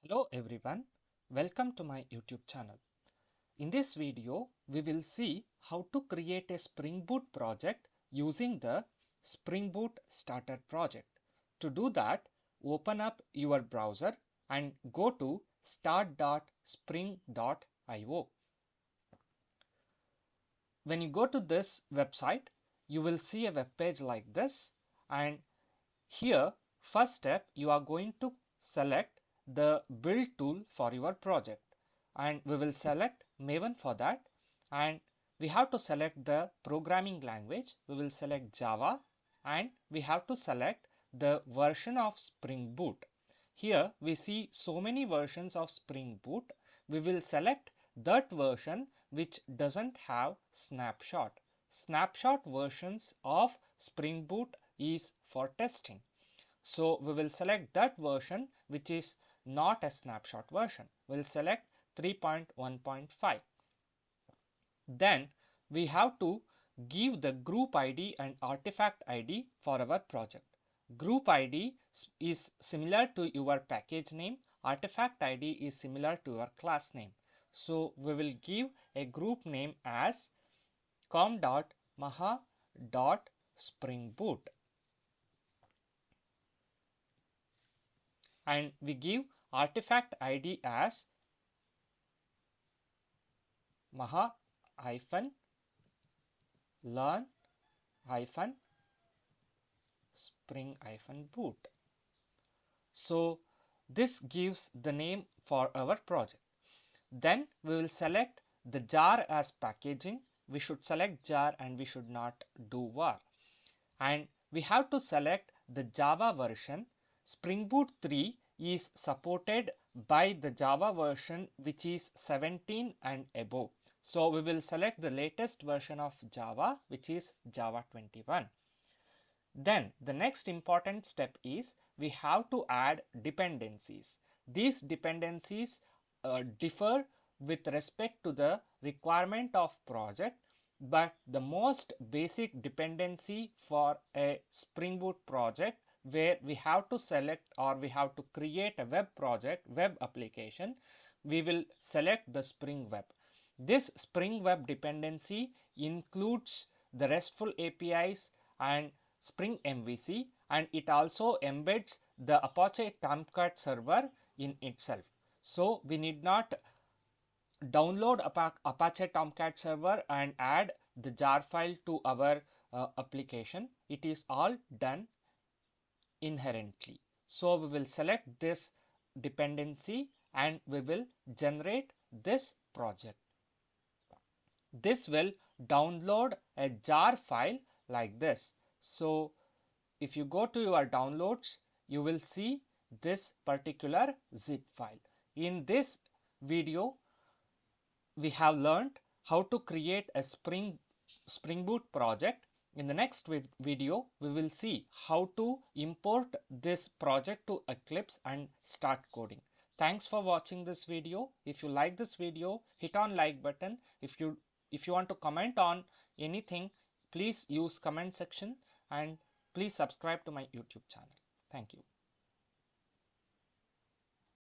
Hello everyone, welcome to my YouTube channel. In this video, we will see how to create a Spring Boot project using the Spring Boot Starter project. To do that, open up your browser and go to start.spring.io. When you go to this website, you will see a web page like this, and here first step you are going to select the build tool for your project, and we will select Maven for that, and we have to select the programming language. We will select Java, and we have to select the version of Spring Boot. Here we see so many versions of Spring Boot. We will select that version which doesn't have snapshot. Snapshot versions of Spring Boot is for testing. So we will select that version which is not a snapshot version. We'll select 3.1.5. Then we have to give the group ID and artifact ID for our project. Group ID is similar to your package name. Artifact ID is similar to your class name. So we will give a group name as com.maha.springboot. And we give artifact ID as maha-learn-spring-boot. So this gives the name for our project. Then we will select the jar as packaging. We should select jar and we should not do var. And we have to select the Java version. Spring Boot 3 is supported by the Java version which is 17 and above. So we will select the latest version of Java, which is Java 21. Then the next important step is we have to add dependencies. These dependencies differ with respect to the requirement of project, but the most basic dependency for a Spring Boot project where we have to select or we have to create a web project, web application, we will select the Spring Web. This Spring Web dependency includes the RESTful APIs and Spring MVC, and it also embeds the Apache Tomcat server in itself. So we need not download Apache Tomcat server and add the jar file to our application. It is all done inherently. So we will select this dependency and we will generate this project. This will download a jar file like this. So if you go to your downloads, you will see this particular zip file. In this video, we have learned how to create a Spring Boot project. In the next video, we will see how to import this project to Eclipse and start coding. Thanks for watching this video. If you like this video, hit on like button. If you want to comment on anything, please use comment section, and please subscribe to my YouTube channel. Thank you.